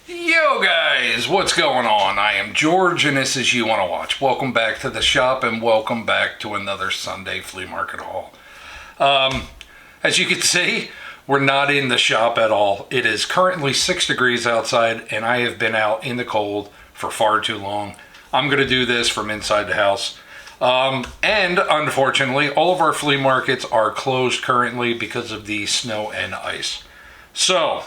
Yo guys, what's going on? I am George and this is You Wanna Watch. Welcome back to the shop and welcome back to another Sunday flea market haul. As you can see, we're not in the shop at all. It is currently 6 degrees outside and I have been out in the cold for far too long. I'm gonna do this from inside the house. And unfortunately, all of our flea markets are closed currently because of the snow and ice. So,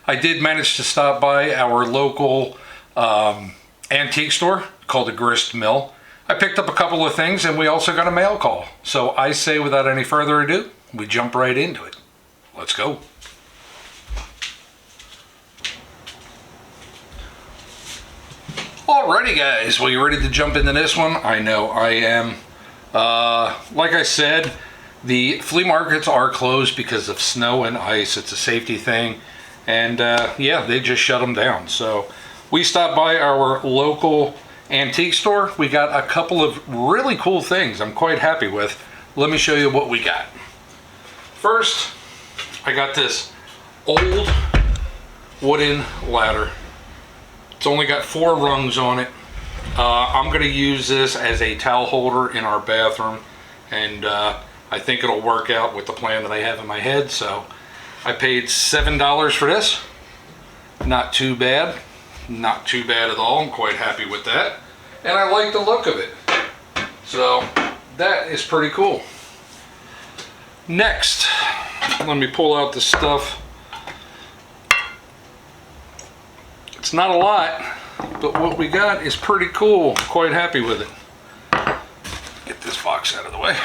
I did manage to stop by our local antique store called the Grist Mill. I picked up a couple of things and we also got a mail call. So I say without any further ado, we jump right into it. Let's go. Alrighty guys, well, you ready to jump into this one? I know I am. Like I said, the flea markets are closed because of snow and ice. It's a safety thing. And yeah, they just shut them down. So we stopped by our local antique store. We got a couple of really cool things I'm quite happy with. Let me show you what we got. First, I got this old wooden ladder. It's only got 4 rungs on it. I'm going to use this as a towel holder in our bathroom. And I think it'll work out with the plan that I have in my head. So I paid $7 for this. Not too bad. Not too bad at all. I'm quite happy with that. And I like the look of it. So that is pretty cool. Next, let me pull out the stuff. It's not a lot, but what we got is pretty cool. I'm quite happy with it. Get this box out of the way.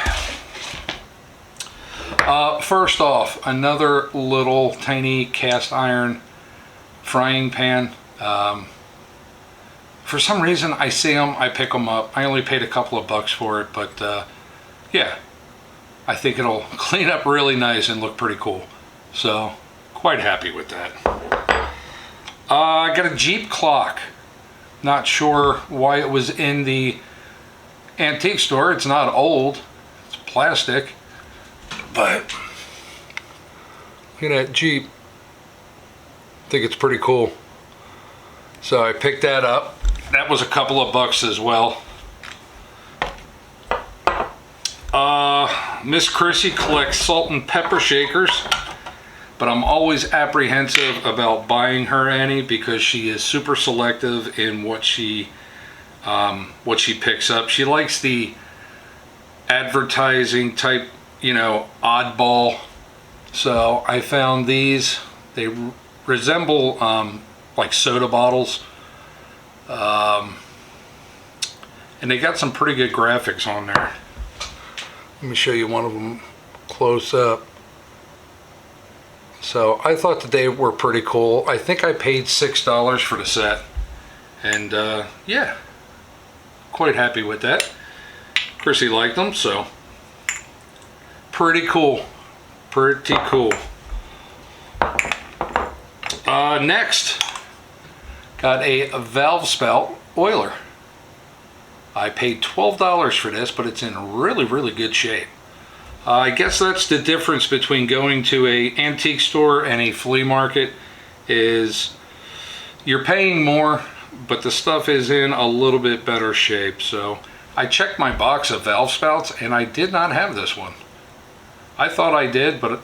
First off, another little tiny cast iron frying pan. For some reason, I see them, I pick them up. I only paid a couple of bucks for it, but yeah, I think it'll clean up really nice and look pretty cool. So, quite happy with that. I got a Jeep clock. Not sure why it was in the antique store. It's not old, it's plastic. But look at that Jeep. I think it's pretty cool. So I picked that up. That was a couple of bucks as well. Miss Chrissy collects salt and pepper shakers, but I'm always apprehensive about buying her any because she is super selective in what she picks up. She likes the advertising type, you know, oddball. So I found these. They resemble like soda bottles, and they got some pretty good graphics on there. Let me show you one of them close up. So I thought that they were pretty cool. I think I paid $6 for the set, and yeah, quite happy with that. Chrissy liked them, so pretty cool. Pretty cool. Next, got a valve spout oiler. I paid $12 for this, but it's in really good shape. I guess that's the difference between going to an antique store and a flea market, is you're paying more, but the stuff is in a little bit better shape. So I checked my box of valve spouts and I did not have this one. I thought I did, but it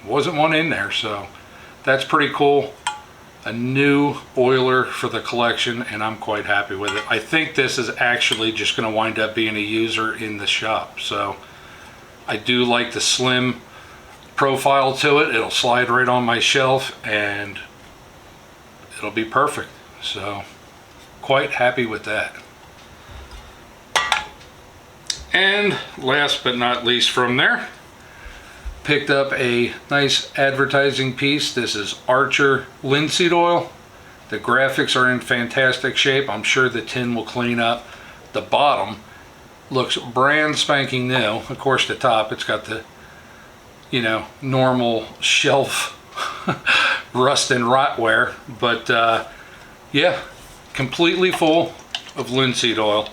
wasn't one in there, so that's pretty cool. A new oiler for the collection, and I'm quite happy with it. I think this is actually just going to wind up being a user in the shop. So I do like the slim profile to it. It'll slide right on my shelf and it'll be perfect. So quite happy with that. And last but not least from there, picked up a nice advertising piece. This is Archer linseed oil. The graphics are in fantastic shape. I'm sure the tin will clean up. The bottom looks brand spanking new. Of course the top, it's got the, you know, normal shelf rust and rot wear, but yeah, completely full of linseed oil.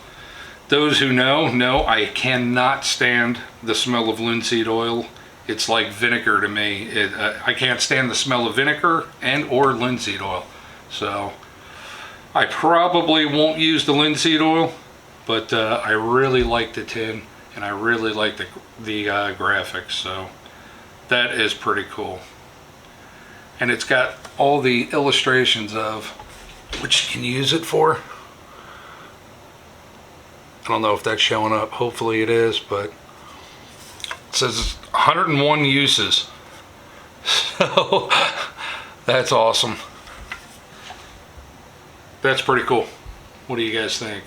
Those who know I cannot stand the smell of linseed oil. It's like vinegar to me. I can't stand the smell of vinegar and or linseed oil. So I probably won't use the linseed oil, but I really like the tin and I really like the graphics, so that is pretty cool. And it's got all the illustrations of what you can use it for. I don't know if that's showing up. Hopefully it is, but it says 101 uses. So that's awesome. That's pretty cool. What do you guys think?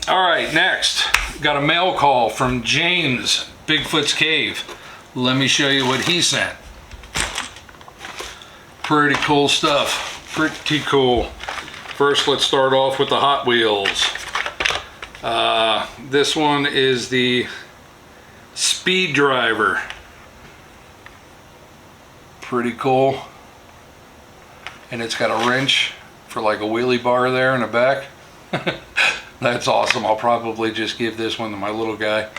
All right, next, got a mail call from James, Bigfoot's Cave. Let me show you what he sent. Pretty cool stuff. Pretty cool. First, let's start off with the Hot Wheels. This one is the Speed Driver. Pretty cool. And it's got a wrench for like a wheelie bar there in the back. That's awesome. I'll probably just give this one to my little guy.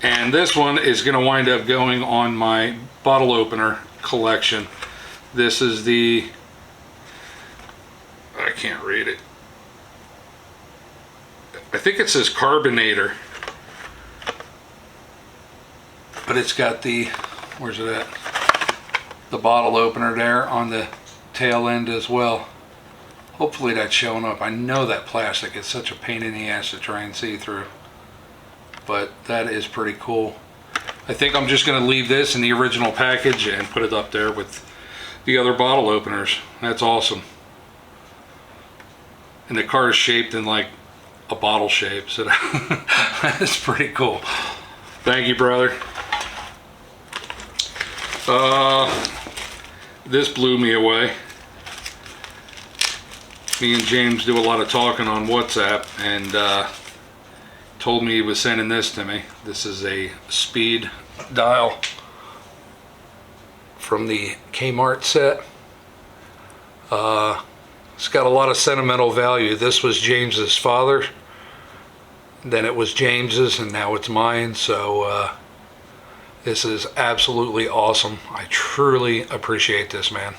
And this one is going to wind up going on my bottle opener collection. This is the, I can't read it. I think it says Carbonator. But it's got the, where's it at? The bottle opener there on the tail end as well. Hopefully that's showing up. I know that plastic is such a pain in the ass to try and see through. But that is pretty cool. I think I'm just going to leave this in the original package and put it up there with the other bottle openers. That's awesome. And the car is shaped in like a bottle shape, so that's pretty cool. Thank you, brother. This blew me away. Me and James do a lot of talking on WhatsApp, and told me he was sending this to me. This is a speed dial from the Kmart set. It's got a lot of sentimental value. This was James's father, then it was James's, and now it's mine. So this is absolutely awesome. I truly appreciate this, man.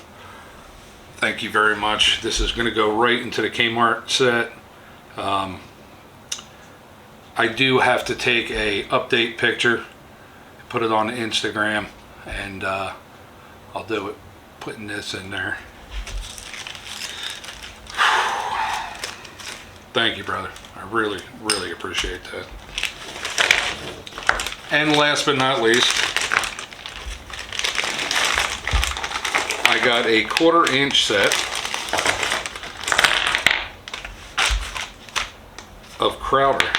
Thank you very much. This is going to go right into the Kmart set. I do have to take a update picture, put it on Instagram, and I'll do it putting this in there. Thank you, brother. I really, really appreciate that. And last but not least, I got a 1/4 inch set of Crowder.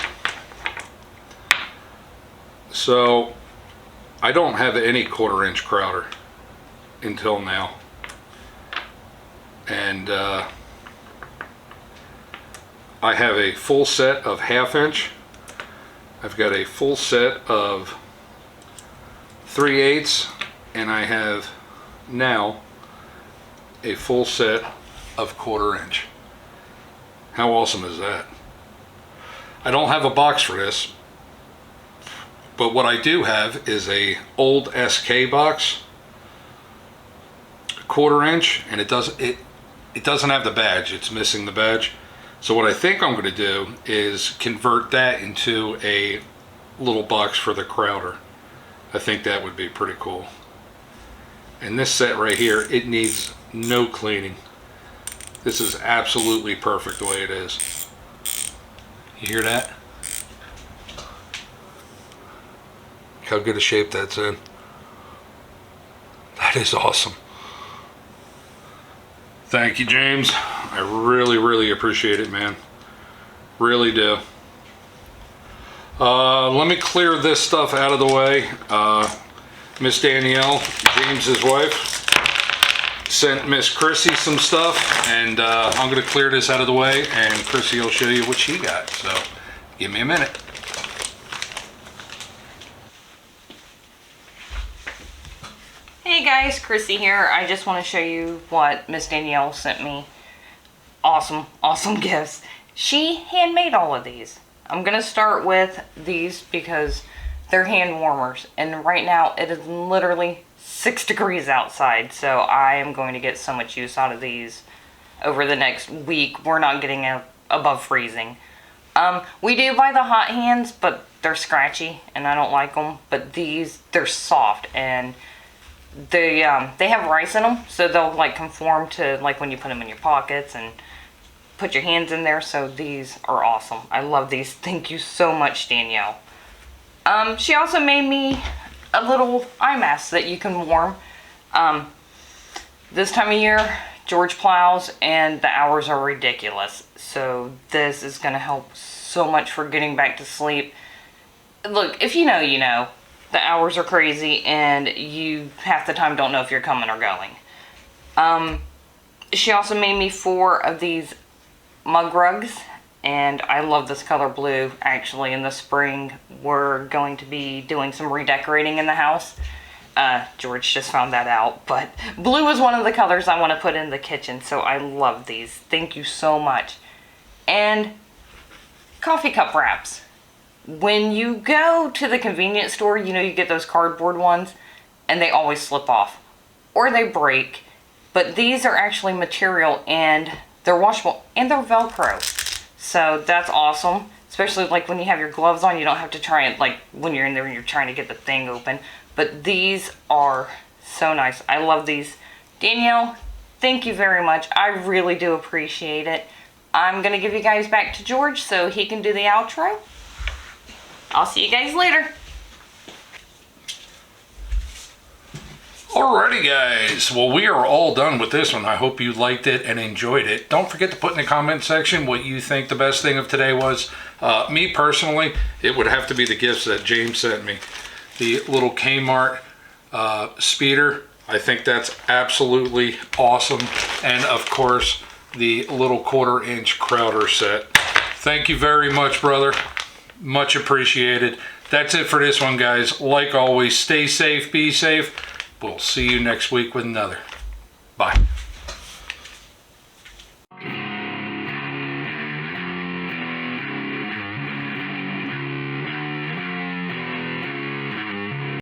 So I don't have any 1/4 inch Crowder until now, and I have a full set of 1/2 inch. I've got a full set of 3/8, and I have now a full set of 1/4 inch. How awesome is that? I don't have a box for this, but what I do have is a old SK box, 1/4 inch, and it doesn't have the badge. It's missing the badge. So what I think I'm going to do is convert that into a little box for the Crowder. I think that would be pretty cool. And this set right here, it needs no cleaning. This is absolutely perfect the way it is. You hear that? Look how good a shape that's in. That is awesome. Thank you, James. I really, really appreciate it, man. Really do. Let me clear this stuff out of the way. Miss Danielle, James's wife, sent Miss Chrissy some stuff, and I'm going to clear this out of the way, and Chrissy will show you what she got. So, give me a minute. Hey guys, Chrissy here. I just want to show you what Miss Danielle sent me. Awesome, awesome gifts. She handmade all of these. I'm going to start with these because they're hand warmers. And right now it is literally 6 degrees outside, so I am going to get so much use out of these over the next week. We're not getting above freezing. We do buy the hot hands, but they're scratchy and I don't like them. But these, they're soft, and they have rice in them, so they'll like conform to like when you put them in your pockets and put your hands in there. So these are awesome. I love these. Thank you so much, Danielle. She also made me a little eye mask that you can warm. This time of year, George plows and the hours are ridiculous. So this is going to help so much for getting back to sleep. Look, if you know, you know. The hours are crazy and you half the time don't know if you're coming or going. She also made me 4 of these mug rugs, and I love this color blue. Actually, in the spring, we're going to be doing some redecorating in the house. George just found that out, but blue is one of the colors I want to put in the kitchen, so I love these. Thank you so much. And coffee cup wraps. When you go to the convenience store, you know, you get those cardboard ones, and they always slip off, or they break. But these are actually material, and they're washable, and they're Velcro. So that's awesome. Especially like when you have your gloves on, you don't have to try it like when you're in there and you're trying to get the thing open. But these are so nice. I love these. Danielle, thank you very much. I really do appreciate it. I'm going to give you guys back to George so he can do the outro. I'll see you guys later. Alrighty guys, well we are all done with this one. I hope you liked it and enjoyed it. Don't forget to put in the comment section what you think the best thing of today was. Me personally, it would have to be the gifts that James sent me. The little Kmart speeder, I think that's absolutely awesome. And of course, the little 1/4 inch Crowder set. Thank you very much, brother. Much appreciated. That's it for this one, guys. Like always, stay safe, be safe. We'll see you next week with another. Bye.